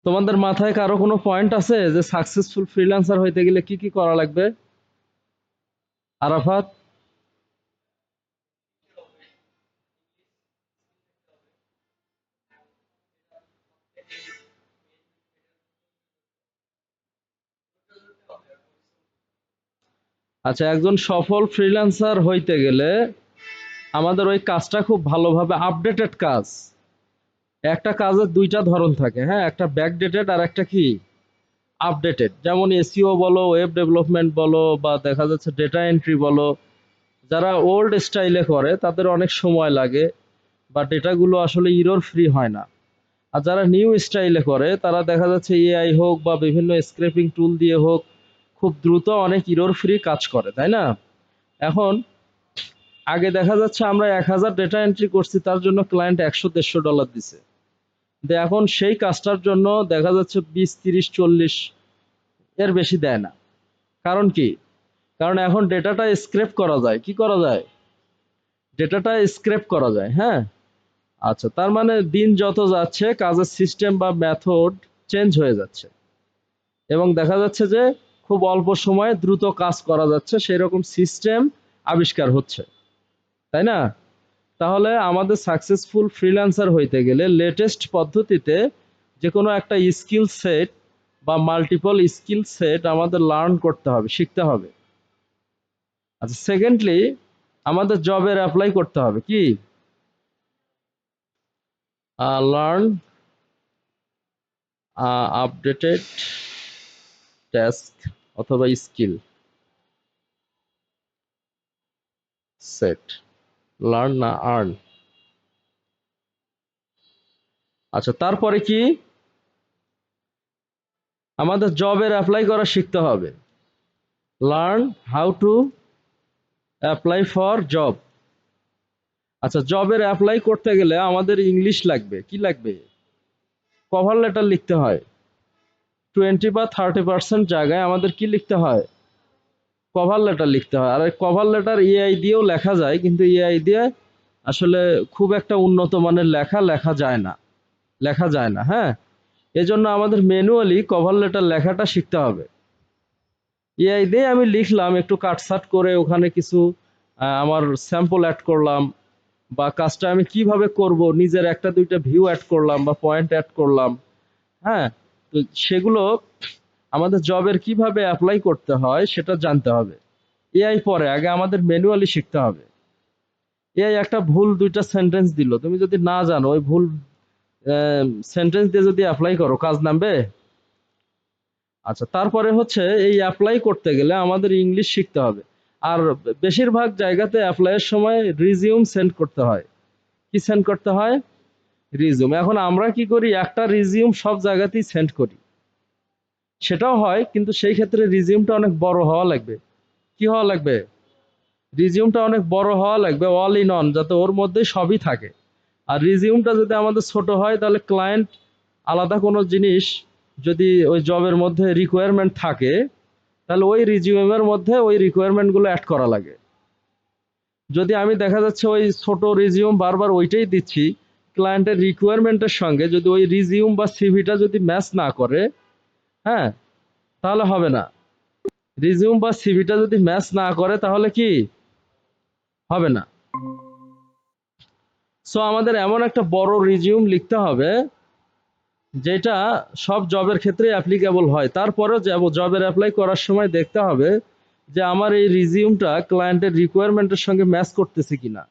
তোমাদের মাথায় কারো কোনো পয়েন্ট আছে যে সাকসেসফুল ফ্রিল্যান্সার হইতে গেলে কি কি করা লাগবে? আরাফাত? আচ্ছা, একজন সফল ফ্রিল্যান্সার হইতে গেলে আমাদের ওই কাজটা খুব ভালোভাবে আপডেটেড কাজ। একটা কাজের দুইটা ধরন থাকে, হ্যাঁ, একটা ব্যাকডেটেড আর একটা কি আপডেটেড। যেমন এসইও বলো, ওয়েব ডেভেলপমেন্ট বলো, বা দেখা যাচ্ছে ডেটা এন্ট্রি বলো। যারা ওল্ড স্টাইলে করে তাদের অনেক সময় লাগে বা ডেটাগুলো আসলে ইরর ফ্রি হয় না। আর যারা নিউ স্টাইলে করে তারা দেখা যাচ্ছে এআই হোক বা বিভিন্ন স্ক্রেপিং টুল দিয়ে হোক খুব দ্রুত অনেক ইরর ফ্রি কাজ করে, তাই না? এখন আগে দেখা যাচ্ছে আমরা 1000 ডেটা এন্ট্রি করছি, তার জন্য ক্লায়েন্ট 100-150 ডলার দিছে। এখন সেই কাজটার জন্য দেখা যাচ্ছে 20, 30, 40 এর বেশি দেয় না। কারণ কি? কারণ এখন ডেটাটা স্ক্রেপ করা যায়। কি করা যায়? ডেটাটা স্ক্রেপ করা যায়, হ্যাঁ। আচ্ছা, তার মানে দিন যত যাচ্ছে কাজের সিস্টেম বা মেথড চেঞ্জ হয়ে যাচ্ছে এবং দেখা যাচ্ছে যে খুব অল্প সময়ে দ্রুত কাজ করা যাচ্ছে, সেই রকম সিস্টেম আবিষ্কার হচ্ছে, তাই না? তাহলে আমাদের সাকসেসফুল ফ্রিল্যান্সার হইতে গেলে লেটেস্ট পদ্ধতিতে যে কোনো একটা স্কিল সেট বা মাল্টিপল স্কিল সেট আমাদের লার্ন করতে হবে, শিখতে হবে। আচ্ছা, সেকেন্ডলি আমাদের জবের অ্যাপ্লাই করতে হবে কি? লার্ন আপডেটেড টাস্ক অথবা স্কিল সেট। লার্ন না আর্ন। আচ্ছা, তারপরে কি? আমাদের জবের অ্যাপ্লাই করা শিখতে হবে। Learn how to apply for job. আচ্ছা, জবের অ্যাপ্লাই করতে গেলে আমাদের ইংলিশ লাগবে। কি লাগবে? কভার লেটার লিখতে হয়। 20 বা 30% জায়গায় আমাদের কি লিখতে হয়? কভার লেটার লিখতে হয়। আর কভার লেটার এআই দিয়েও লেখা যায়, কিন্তু এআই দিয়ে আসলে খুব একটা উন্নত মানের লেখা লেখা যায় না, লেখা যায় না, হ্যাঁ। এজন্য আমাদের ম্যানুয়ালি কভার লেটার লেখাটা শিখতে হবে। এআই দিয়ে আমি লিখলাম একটু কাটছাট করে, ওখানে কিছু আমার স্যাম্পল অ্যাড করলাম, বা কাজটা আমি কিভাবে করব নিজের একটা দুইটা ভিউ অ্যাড করলাম বা পয়েন্ট অ্যাড করলাম, হ্যাঁ। তো সেগুলো আমাদের জবের কিভাবে অ্যাপ্লাই করতে হয় সেটা জানতে হবে। এআই পরে, আগে আমাদের ম্যানুয়ালি শিখতে হবে। এআই একটা ভুল দুইটা সেন্টেন্স দিল, তুমি যদি না জানো ওই ভুল সেন্টেন্স দিয়ে যদি অ্যাপ্লাই করো, কাজ নামবে? আচ্ছা, তারপরে হচ্ছে এই অ্যাপ্লাই করতে গেলে আমাদের ইংলিশ শিখতে হবে। আর বেশিরভাগ জায়গাতে অ্যাপ্লাইয়ের সময় রিজিউম সেন্ড করতে হয়। কি সেন্ড করতে হয়? রিজিউম। এখন আমরা কি করি, একটা রিজিউম সব জায়গাতেই সেন্ড করি। সেটাও হয়, কিন্তু সেই ক্ষেত্রে রিজিউমটা অনেক বড় হওয়া লাগবে। কি হওয়া লাগবে? রিজিউমটা অনেক বড় হওয়া লাগবে, অল ইন অন, যাতে ওর মধ্যে সবই থাকে। আর রিজিউমটা যদি আমাদের ছোট হয় তাহলে ক্লায়েন্ট আলাদা কোনো জিনিস যদি ওই জবের মধ্যে রিকোয়ারমেন্ট থাকে, তাহলে ওই রিজিউমের মধ্যে ওই রিকোয়ারমেন্টগুলো অ্যাড করা লাগে। যদি আমি দেখা যাচ্ছে ওই ছোট রিজিউম বারবার ওইটাই দিচ্ছি, ক্লায়েন্টের রিকোয়ারমেন্টের সঙ্গে যদি ওই রিজিউম বা সিভিটা যদি ম্যাচ না করে, হ্যাঁ, তাহলে হবে না। রিজিউম বা সিভিটা যদি ম্যাচ না করে তাহলে কি হবে না। সো আমাদের এমন একটা বড় রিজিউম লিখতে হবে যেটা সব জবের ক্ষেত্রে অ্যাপ্লিকেবল হয়। তারপরেও জবের অ্যাপ্লাই করার সময় দেখতে হবে যে আমার এই রিজিউমটা ক্লায়েন্টের রিকোয়ারমেন্টের সঙ্গে ম্যাচ করতেছে কিনা।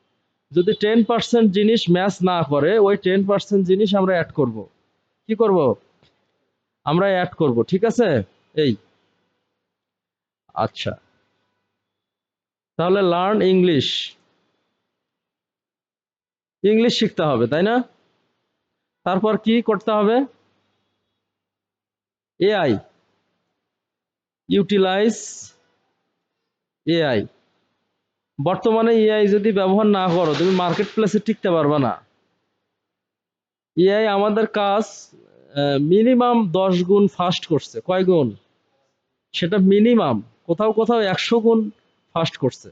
যদি 10% জিনিস ম্যাচ না করে, ওই 10% জিনিস আমরা অ্যাড করব। কি করব? আমরা অ্যাড করব, ঠিক আছে? এই, আচ্ছা, তাহলে লার্ন ইংলিশ। ইংলিশ শিখতে হবে, তাই না? তারপর কি করতে হবে? AI, utilize AI. বর্তমানে এআই যদি ব্যবহার না করো তুমি মার্কেট প্লেসে টিকতে পারবে না। এআই আমাদের কাজ মিনিমাম 10 গুণ ফাস্ট করছে। কয় গুণ? সেটা মিনিমাম, কোথাও কোথাও 100 গুণ ফাস্ট করছে।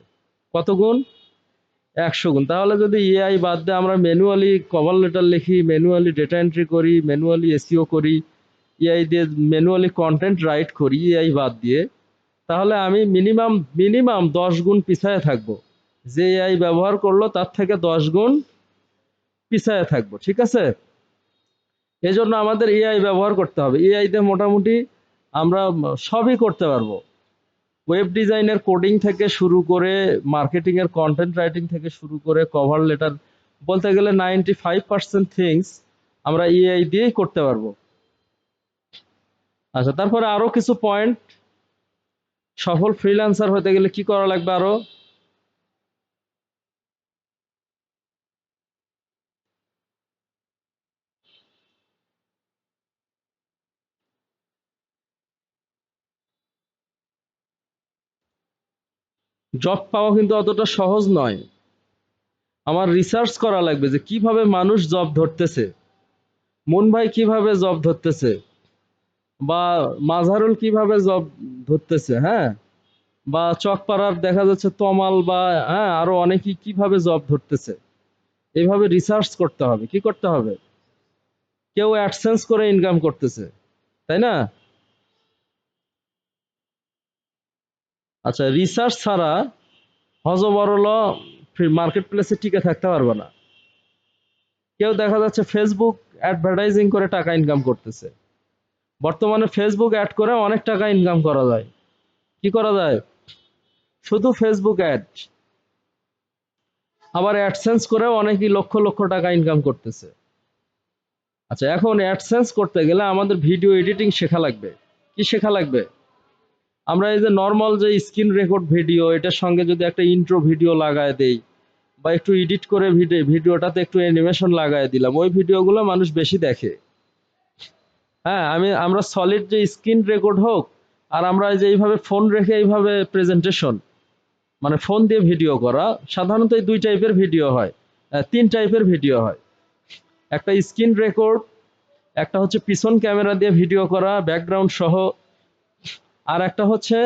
কত গুণ? 100 গুণ। তাহলে যদি এআই বাদ দিয়ে আমরা ম্যানুয়ালি কভার লেটার লিখি, ম্যানুয়ালি ডেটা এন্ট্রি করি, ম্যানুয়ালি এসইও করি, এআই দিয়ে ম্যানুয়ালি কন্টেন্ট রাইট করি এআই বাদ দিয়ে, তাহলে আমি মিনিমাম মিনিমাম 10 গুণ পিছায় থাকবো। যে এআই ব্যবহার করলো তার থেকে 10 গুণ পিছায় থাকবো, ঠিক আছে? এই জন্য আমাদের এআই ব্যবহার করতে হবে। এআই দিয়ে মোটামুটি আমরা সবই করতে পারবো। ওয়েব ডিজাইনের কোডিং থেকে শুরু করে, মার্কেটিং এর কন্টেন্ট রাইটিং থেকে শুরু করে, কভার লেটার, বলতে গেলে 95% থিংস আমরা এআই দিয়েই করতে পারবো। আচ্ছা, তারপরে আরো কিছু পয়েন্ট, সফল ফ্রিল্যান্সার হতে গেলে কি করা লাগবে আরো? জব পাওয়া কিন্তু অতটা সহজ নয়। আমার রিসার্চ করা লাগবে যে কিভাবে মানুষ জব ধরতেছে, মুন ভাই কিভাবে জব ধরতেছে, বা মাঝারুল কিভাবে জব ধরতেছে, হ্যাঁ, বা চকপাড়ার দেখা যাচ্ছে তমাল, বা হ্যাঁ আরো অনেকেই কিভাবে জব ধরতেছে। এইভাবে রিসার্চ করতে হবে। কি করতে হবে? কেউ অ্যাডসেন্স করে ইনকাম করতেছে, তাই না? আচ্ছা, রিসার্চ ছাড়া হজবরল মার্কেট প্লেসে টিকে থাকতে পারবে না। কেউ দেখা যাচ্ছে ফেসবুক অ্যাডভার্টাইজিং করে টাকা ইনকাম করতেছে। বর্তমানে ফেসবুক অ্যাড করে অনেক টাকা ইনকাম করা যায়। কি করা যায়? শুধু ফেসবুক অ্যাড। আবার অ্যাডসেন্স করে অনেকেই লক্ষ লক্ষ টাকা ইনকাম করতেছে। আচ্ছা, এখন অ্যাডসেন্স করতে গেলে আমাদের ভিডিও এডিটিং শেখা লাগবে। কি শেখা লাগবে? আমরা এই যে নর্মাল যে স্ক্রিন রেকর্ড ভিডিও, এটার সঙ্গে যদি একটা ইন্ট্রো ভিডিও লাগায় দেই, বা একটু এডিট করে ভিডিওটাতে একটু অ্যানিমেশন লাগায় দিলাম, ওই ভিডিওগুলো মানুষ বেশি দেখে। হ্যাঁ, আমরা সলিড যে স্ক্রিন রেকর্ড হোক, আর আমরা এই যে এইভাবে ফোন রেখে এইভাবে প্রেজেন্টেশন, মানে ফোন দিয়ে ভিডিও করা, সাধারণত এই দুই টাইপের ভিডিও হয়, তিন টাইপের ভিডিও হয়। একটা স্ক্রিন রেকর্ড, একটা হচ্ছে পিছন ক্যামেরা দিয়ে ভিডিও করা ব্যাকগ্রাউন্ড সহ, আর একটা হচ্ছে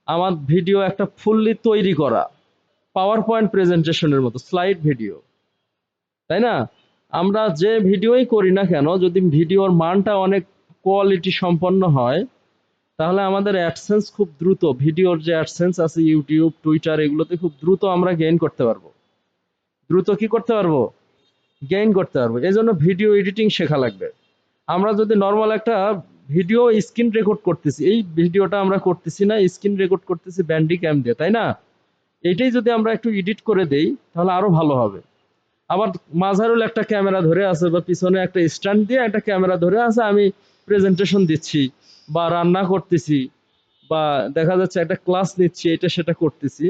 আমার ভিডিও একটা ফুললি তৈরি করা পাওয়ার পয়েন্ট প্রেজেন্টেশনের মতো স্লাইড ভিডিও, তাই না? আমরা যে ভিডিওই করি না কেন, যদি ভিডিওর মানটা অনেক কোয়ালিটি সম্পন্ন হয়, তাহলে আমাদের অ্যাডসেন্স খুব দ্রুত, ভিডিওর যে অ্যাডসেন্স আছে ইউটিউব টুইটার এগুলোতে খুব দ্রুত আমরা গেইন করতে পারবো। দ্রুত কি করতে পারবো? গেইন করতে পারবো। এই জন্য ভিডিও এডিটিং শেখা লাগবে। আমরা যদি নর্মাল একটা ভিডিও স্ক্রিন রেকর্ড করতেছি, এই ভিডিওটা আমরা করতেছি না, স্ক্রিন রেকর্ড করতেছি ব্যান্ডি ক্যাম দিয়ে, তাই না? এইটাই যদি আমরা একটু এডিট করে দেই তাহলে আরো ভালো হবে। আবার মাঝারুল একটা ক্যামেরা ধরে আছে, বা পিছনে একটা স্ট্যান্ড দিয়ে একটা ক্যামেরা ধরে আছে, আমি প্রেজেন্টেশন দিচ্ছি বা রান্না করতেছি, বা দেখা যাচ্ছে একটা ক্লাস নিচ্ছি, এটা সেটা করতেছি,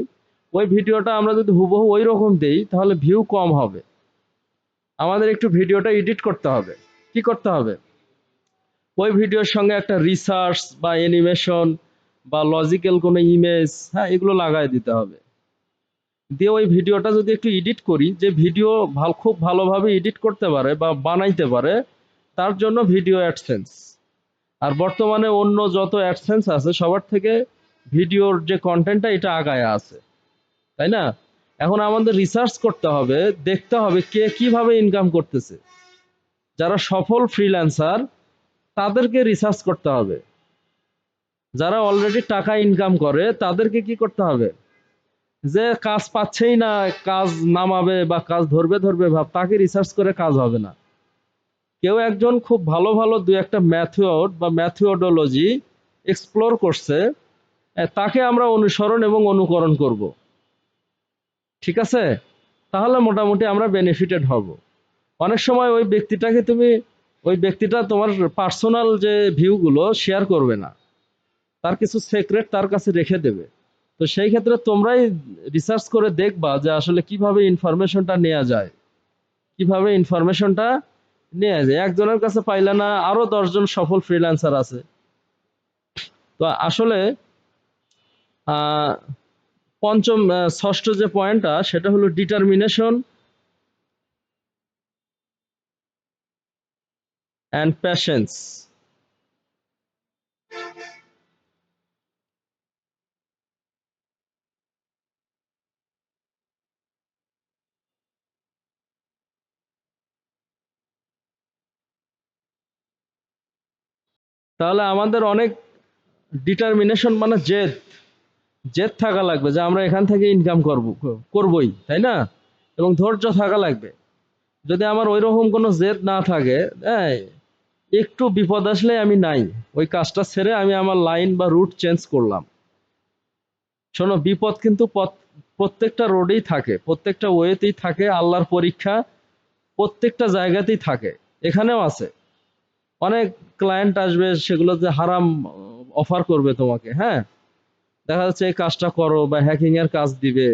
ওই ভিডিওটা আমরা যদি হুবহু ওই রকম দেই তাহলে ভিউ কম হবে। আমাদের একটু ভিডিওটা এডিট করতে হবে। কি করতে হবে? ওই ভিডিওর সঙ্গে একটা রিসার্চ বা অ্যানিমেশন বা লজিক্যাল কোনো ইমেজ, হ্যাঁ, এগুলো লাগাই দিতে হবে। দিয়ে ওই ভিডিওটা যদি একটু এডিট করি, যে ভিডিও খুব ভালোভাবে এডিট করতে পারে বা বানাইতে পারে, তার জন্য ভিডিও অ্যাডসেন্স। আর বর্তমানে অন্য যত অ্যাডসেন্স আছে সবার থেকে ভিডিওর যে কন্টেন্টটা এটা আগায় আছে, তাই না? এখন আমাদের রিসার্চ করতে হবে, দেখতে হবে কে কিভাবে ইনকাম করতেছে। যারা সফল ফ্রিল্যান্সার তাদেরকে রিসার্চ করতে হবে। যারা অলরেডি টাকা ইনকাম করে তাদেরকে কি করতে হবে? যে কাজ পাচ্ছেই না, কাজ নামাবে বা কাজ ধরবে ধরবে ভাব, তাকে রিসার্চ করে কাজ হবে না। কেউ একজন খুব ভালো ভালো দুই একটা ম্যাথড বা ম্যাথডোলজি এক্সপ্লোর করছে, তাকে আমরা অনুসরণ এবং অনুকরণ করব, ঠিক আছে? তাহলে মোটামুটি আমরা বেনিফিটেড হব। অনেক সময় ওই ব্যক্তিটাকে তুমি, ওই ব্যক্তিটা তোমার পার্সোনাল যে ভিউগুলো শেয়ার করবে না, তার কিছু সিক্রেট তার কাছে রেখে দেবে। তো সেই ক্ষেত্রে তোমরাই রিসার্চ করে দেখবা যে আসলে কিভাবে ইনফরমেশনটা নেওয়া যায়, কিভাবে ইনফরমেশনটা নেওয়া যায়। একজনের কাছে পাইলে না, আরো 10 জন সফল ফ্রিল্যান্সার আছে। তো আসলে আহ ষষ্ঠ যে পয়েন্টটা সেটা হলো ডিটারমিনেশন অ্যান্ড প্যাশেন্স। তাহলে আমাদের অনেক ডিটারমিনেশন মানে জেদ জেদ থাকা লাগবে যে আমরা এখান থেকে ইনকাম করবই, তাই না? এবং ধৈর্য থাকা লাগবে। যদি আমার ওই রকম কোনো জেদ না থাকে, হ্যাঁ, একটু বিপদ আসলে আমি নাই, ওই কাজটা ছেড়ে আমি আমার লাইন বা রুট চেঞ্জ করলাম। শোনো, বিপদ কিন্তু প্রত্যেকটা রোডেই থাকে, প্রত্যেকটা ওয়েতেই থাকে, আল্লাহর পরীক্ষা প্রত্যেকটা জায়গাতেই থাকে, এখানেও আছে। অনেক ক্লায়েন্ট আসবে, সেগুলো যে হারাম অফার করবে তোমাকে, হ্যাঁ, দেখা যাচ্ছে এই কাজটা করো, বা হ্যাকিং এর কাজ দিবে,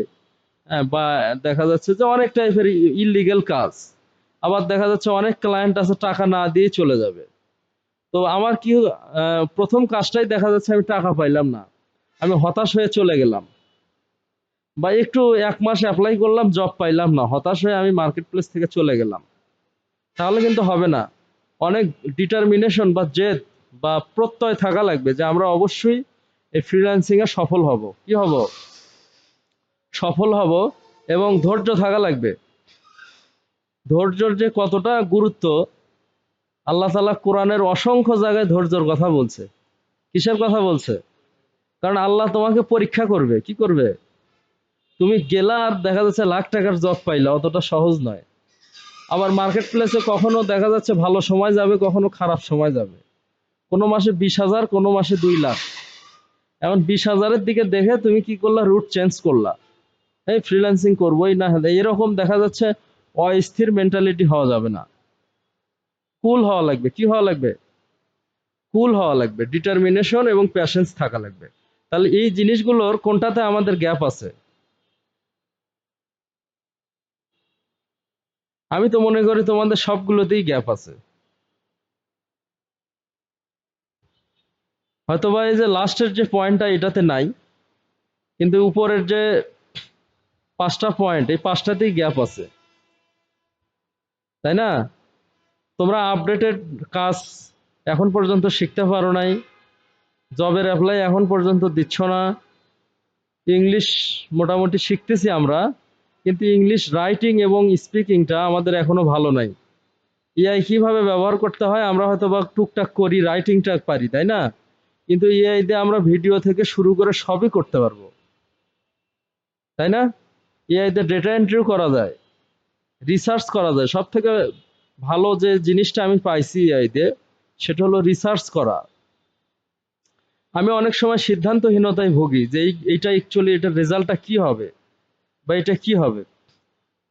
হ্যাঁ, বা দেখা যাচ্ছে যে অনেক টাইপের ইলিগেল কাজ। আবার দেখা যাচ্ছে অনেক ক্লায়েন্ট আছে টাকা না দিয়ে চলে যাবে। তো আমার কি প্রথম কাজটাই দেখা যাচ্ছে আমি টাকা পাইলাম না, আমি হতাশ হয়ে চলে গেলাম। বা একটু 1 মাস অ্যাপ্লাই করলাম, জব পাইলাম না, হতাশ হয়ে আমি মার্কেট প্লেস থেকে চলে গেলাম। তাহলে কিন্তু হবে না। অনেক ডিটারমিনেশন বা জেদ বা প্রত্যয় থাকা লাগবে যে আমরা অবশ্যই এই ফ্রিল্যান্সিং এ সফল হব। কি হব? সফল হব। এবং ধৈর্য থাকা লাগবে। ধৈর্যর যে কতটা গুরুত্ব, আল্লাহ তাআলা কোরআনের অসংখ্য জায়গায় ধৈর্যের কথা বলছে। কিসের কথা বলছে? কারণ আল্লাহ তোমাকে পরীক্ষা করবে। কি করবে? তুমি গেলা আর দেখা যাচ্ছে লাখ টাকার জব পাইলা, অতটা সহজ নয়। আবার মার্কেট প্লেসে কখনো দেখা যাচ্ছে ভালো সময় যাবে, কখনো খারাপ সময় যাবে। কোনো মাসে 20,000, কোনো মাসে 2 লাখ। এখন 20,000-এর দিকে দেখে তুমি কি করলা? রুট চেঞ্জ করলা, এই ফ্রিল্যান্সিং করবোই না। এরকম দেখা যাচ্ছে অস্থির মেন্টালিটি হওয়া যাবে না। কুল হওয়া লাগবে। কি হওয়া লাগবে? কুল হওয়া লাগবে, ডিটারমিনেশন এবং প্যাশেন্স থাকা লাগবে। তাহলে এই জিনিসগুলোর কোনটাতে আমাদের গ্যাপ আছে? আমি তো মনে করি তোমাদের সবগুলোতেই গ্যাপ আছে। হয়তোবা এই যে লাস্টের যে পয়েন্টটা এটাতে নাই, কিন্তু উপরের যে 5টা পয়েন্ট, এই 5টাতেই গ্যাপ আছে, তাই না? তোমরা আপডেটেড কাজ এখন পর্যন্ত শিখতে পারো নাই, জবের অ্যাপ্লাই এখন পর্যন্ত দিচ্ছ না, ইংলিশ মোটামুটি শিখতেছি আমরা, কিন্তু ইংলিশ রাইটিং এবং স্পিকিংটা আমাদের এখনো ভালো নাই। এআই কিভাবে ব্যবহার করতে হয় আমরা হয়তো বা টুকটাক করি, রাইটিংটা পারি, তাই না? কিন্তু এআই দিয়ে আমরা ভিডিও থেকে শুরু করে সবই করতে পারবো, তাই না? এআই দিয়ে ডেটা এন্ট্রিও করা যায়, রিসার্চ করা যায়। সব থেকে ভালো যে জিনিসটা আমি পাইছি এআই দিয়ে, সেটা হলো রিসার্চ করা। আমি অনেক সময় সিদ্ধান্তহীনতায় ভুগি যে এইটা অ্যাকচুয়ালি এটার রেজাল্টটা কি হবে, বা এটা কি হবে।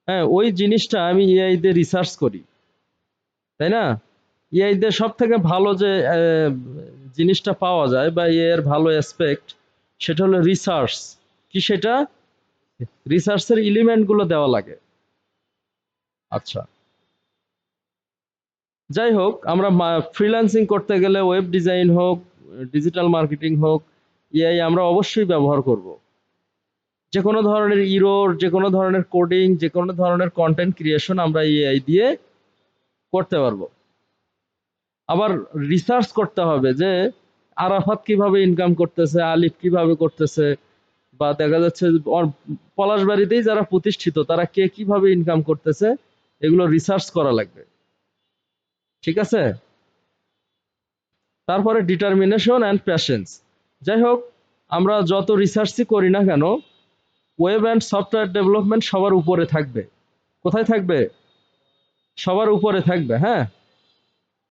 হ্যাঁ, ওই জিনিসটা আমি এআই দিয়ে রিসার্চ করি, তাই না? এআই দিয়ে সব থেকে ভালো যে জিনিসটা পাওয়া যায়, বা এর ভালো অ্যাসপেক্ট, সেটা হলো রিসার্চ। কি সেটা? রিসার্চের এলিমেন্ট গুলো দেওয়া লাগে। আচ্ছা, যাই হোক, আমরা ফ্রিল্যান্সিং করতে গেলে ওয়েব ডিজাইন হোক, ডিজিটাল মার্কেটিং হোক, এআই আমরা অবশ্যই ব্যবহার করব। যে কোনো ধরনের ইরোর, যে কোনো ধরনের কোডিং, যে কোনো ধরনের কন্টেন্ট ক্রিয়েশন আমরা এআই দিয়ে করতে পারবো। আবার রিসার্চ করতে হবে যে আরাফাত কিভাবে ইনকাম করতেছে, আলিফ কিভাবে করতেছে, বা দেখা যাচ্ছে পলাশবাড়িতেই যারা প্রতিষ্ঠিত তারা কে কিভাবে ইনকাম করতেছে, এগুলো রিসার্চ করা লাগবে। ঠিক আছে? তারপরে ডিটারমিনেশন অ্যান্ড প্যাশেন্স। যাই হোক, আমরা যত রিসার্চই করি না কেন, ওয়েব অ্যান্ড সফটওয়্যার ডেভেলপমেন্ট সবার উপরে থাকবে। কোথায় থাকবে? সবার উপরে থাকবে, হ্যাঁ।